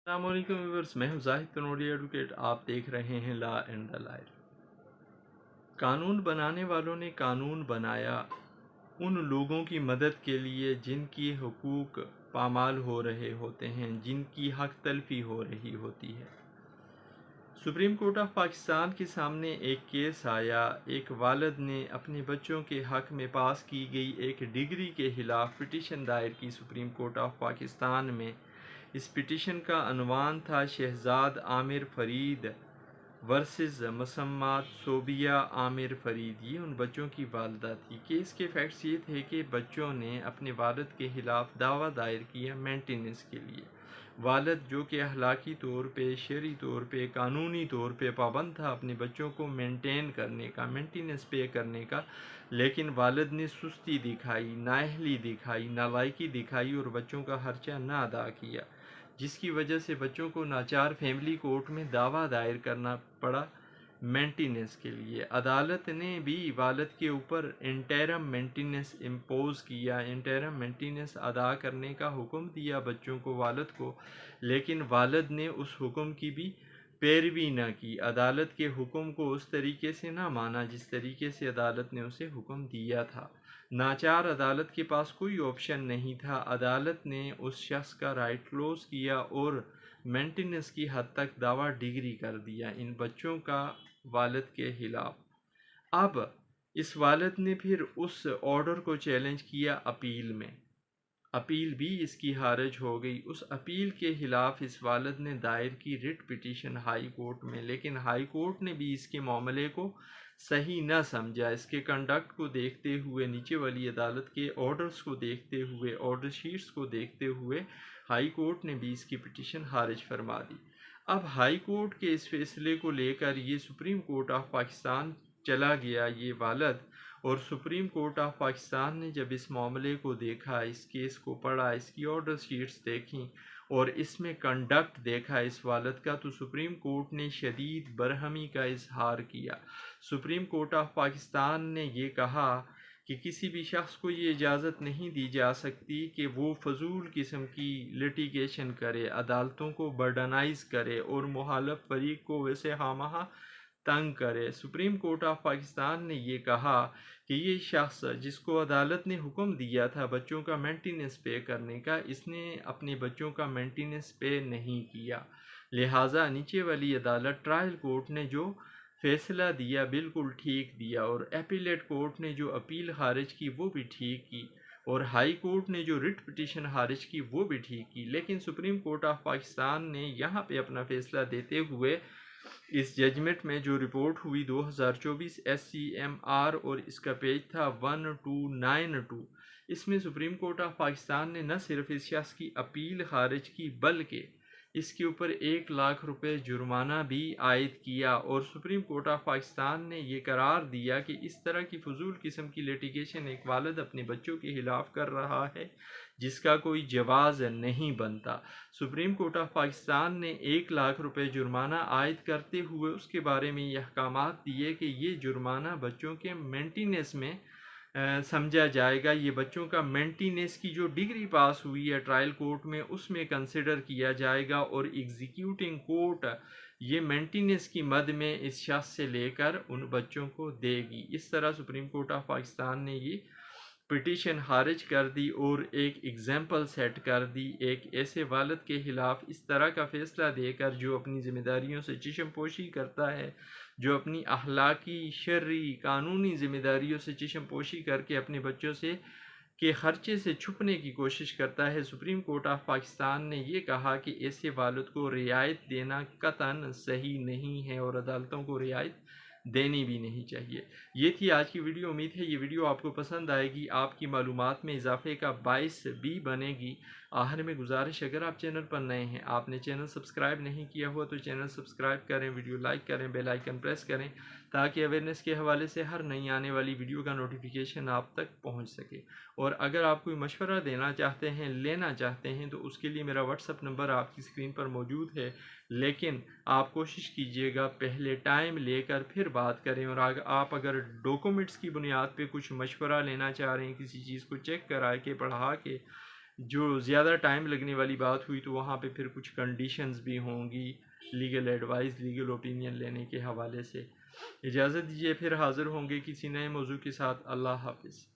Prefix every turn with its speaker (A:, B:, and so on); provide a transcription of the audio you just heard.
A: السلام علیکم ویورز، میں ہوں زاہد تنوری ایڈوکیٹ۔ آپ دیکھ رہے ہیں لا اینڈ دا لائف۔ قانون بنانے والوں نے قانون بنایا ان لوگوں کی مدد کے لیے جن کی حقوق پامال ہو رہے ہوتے ہیں، جن کی حق تلفی ہو رہی ہوتی ہے۔ سپریم کورٹ آف پاکستان کے سامنے ایک کیس آیا۔ ایک والد نے اپنے بچوں کے حق میں پاس کی گئی ایک ڈگری کے خلاف پٹیشن دائر کی سپریم کورٹ آف پاکستان میں۔ اس پٹیشن کا عنوان تھا شہزاد عامر فرید ورسز مسمات صوبیہ عامر فرید۔ یہ ان بچوں کی والدہ تھی۔ کیس کے فیکٹس یہ تھے کہ بچوں نے اپنے والد کے خلاف دعویٰ دائر کیا مینٹیننس کے لیے۔ والد جو کہ اخلاقی طور پہ، شرعی طور پہ، قانونی طور پہ پابند تھا اپنے بچوں کو مینٹین کرنے کا، مینٹیننس پے کرنے کا، لیکن والد نے سستی دکھائی، نااہلی دکھائی، نالائکی دکھائی اور بچوں کا خرچہ نہ ادا کیا، جس کی وجہ سے بچوں کو ناچار فیملی کورٹ میں دعویٰ دائر کرنا پڑا مینٹیننس کے لیے۔ عدالت نے بھی والد کے اوپر انٹرم مینٹیننس امپوز کیا، انٹرم مینٹیننس ادا کرنے کا حکم دیا بچوں کو، والد کو، لیکن والد نے اس حکم کی بھی پیروی نہ کی، عدالت کے حکم کو اس طریقے سے نہ مانا جس طریقے سے عدالت نے اسے حکم دیا تھا۔ ناچار عدالت کے پاس کوئی آپشن نہیں تھا، عدالت نے اس شخص کا رائٹ کلوز کیا اور مینٹیننس کی حد تک دعویٰ ڈگری کر دیا ان بچوں کا والد کے خلاف۔ اب اس والد نے پھر اس آرڈر کو چیلنج کیا اپیل میں، اپیل بھی اس کی خارج ہو گئی۔ اس اپیل کے خلاف اس والد نے دائر کی ریٹ پٹیشن ہائی کورٹ میں، لیکن ہائی کورٹ نے بھی اس کے معاملے کو صحیح نہ سمجھا۔ اس کے کنڈکٹ کو دیکھتے ہوئے، نیچے والی عدالت کے آرڈرز کو دیکھتے ہوئے، آرڈر شیٹس کو دیکھتے ہوئے ہائی کورٹ نے بھی اس کی پٹیشن خارج فرما دی۔ اب ہائی کورٹ کے اس فیصلے کو لے کر یہ سپریم کورٹ آف پاکستان چلا گیا یہ والد، اور سپریم کورٹ آف پاکستان نے جب اس معاملے کو دیکھا، اس کیس کو پڑھا، اس کی آرڈر شیٹس دیکھیں اور اس میں کنڈکٹ دیکھا اس والد کا، تو سپریم کورٹ نے شدید برہمی کا اظہار کیا۔ سپریم کورٹ آف پاکستان نے یہ کہا کہ کسی بھی شخص کو یہ اجازت نہیں دی جا سکتی کہ وہ فضول قسم کی لٹیگیشن کرے، عدالتوں کو برڈنائز کرے اور مخالف فریق کو ویسے خواہ تنگ کرے۔ سپریم کورٹ آف پاکستان نے یہ کہا کہ یہ شخص جس کو عدالت نے حکم دیا تھا بچوں کا مینٹیننس پے کرنے کا، اس نے اپنے بچوں کا مینٹیننس پے نہیں کیا، لہٰذا نیچے والی عدالت ٹرائل کورٹ نے جو فیصلہ دیا بالکل ٹھیک دیا، اور اپیلیٹ کورٹ نے جو اپیل خارج کی وہ بھی ٹھیک کی، اور ہائی کورٹ نے جو ریٹ پٹیشن خارج کی وہ بھی ٹھیک کی۔ لیکن سپریم کورٹ آف پاکستان نے یہاں پہ اپنا فیصلہ دیتے ہوئے اس ججمنٹ میں جو رپورٹ ہوئی 2024 SCMR اور اس کا پیج تھا 1292، اس میں سپریم کورٹ آف پاکستان نے نہ صرف اس شخص کی اپیل خارج کی بلکہ اس کے اوپر 1,00,000 روپے جرمانہ بھی عائد کیا، اور سپریم کورٹ آف پاکستان نے یہ قرار دیا کہ اس طرح کی فضول قسم کی لیٹیگیشن ایک والد اپنے بچوں کے خلاف کر رہا ہے جس کا کوئی جواز نہیں بنتا۔ سپریم کورٹ آف پاکستان نے 1,00,000 روپے جرمانہ عائد کرتے ہوئے اس کے بارے میں یہ احکامات دیے کہ یہ جرمانہ بچوں کے مینٹیننس میں سمجھا جائے گا، یہ بچوں کا مینٹیننس کی جو ڈگری پاس ہوئی ہے ٹرائل کورٹ میں اس میں کنسیڈر کیا جائے گا، اور ایگزیکیوٹنگ کورٹ یہ مینٹیننس کی مد میں اس شخص سے لے کر ان بچوں کو دے گی۔ اس طرح سپریم کورٹ آف پاکستان نے یہ پٹیشن خارج کر دی اور ایک ایگزامپل سیٹ کر دی ایک ایسے والد کے خلاف اس طرح کا فیصلہ دے کر جو اپنی ذمہ داریوں سے چشم پوشی کرتا ہے، جو اپنی اخلاقی، شرعی، قانونی ذمہ داریوں سے چشم پوشی کر کے اپنے بچوں سے کے خرچے سے چھپنے کی کوشش کرتا ہے۔ سپریم کورٹ آف پاکستان نے یہ کہا کہ ایسے والد کو رعایت دینا قطعاً صحیح نہیں ہے اور عدالتوں کو رعایت دینی بھی نہیں چاہیے۔ یہ تھی آج کی ویڈیو، امید ہے یہ ویڈیو آپ کو پسند آئے گی، آپ کی معلومات میں اضافے کا باعث بھی بنے گی۔ آخر میں گزارش، اگر آپ چینل پر نئے ہیں، آپ نے چینل سبسکرائب نہیں کیا ہوا تو چینل سبسکرائب کریں، ویڈیو لائک کریں، بیل آئیکن پریس کریں تاکہ اویئرنیس کے حوالے سے ہر نئی آنے والی ویڈیو کا نوٹیفیکیشن آپ تک پہنچ سکے۔ اور اگر آپ کوئی مشورہ دینا چاہتے ہیں، لینا چاہتے ہیں، تو اس کے لیے میرا واٹس ایپ نمبر آپ کی اسکرین پر موجود ہے، لیکن آپ کوشش کیجئے گا پہلے ٹائم لے کر پھر بات کریں، اور آپ اگر ڈاکومنٹس کی بنیاد پہ کچھ مشورہ لینا چاہ رہے ہیں، کسی چیز کو چیک کرا کے، پڑھا کے جو زیادہ ٹائم لگنے والی بات ہوئی تو وہاں پہ پھر کچھ کنڈیشنز بھی ہوں گی لیگل ایڈوائس، لیگل اوپینین لینے کے حوالے سے۔ اجازت دیجیے، پھر حاضر ہوں گے کسی نئے موضوع کے ساتھ۔ اللہ حافظ۔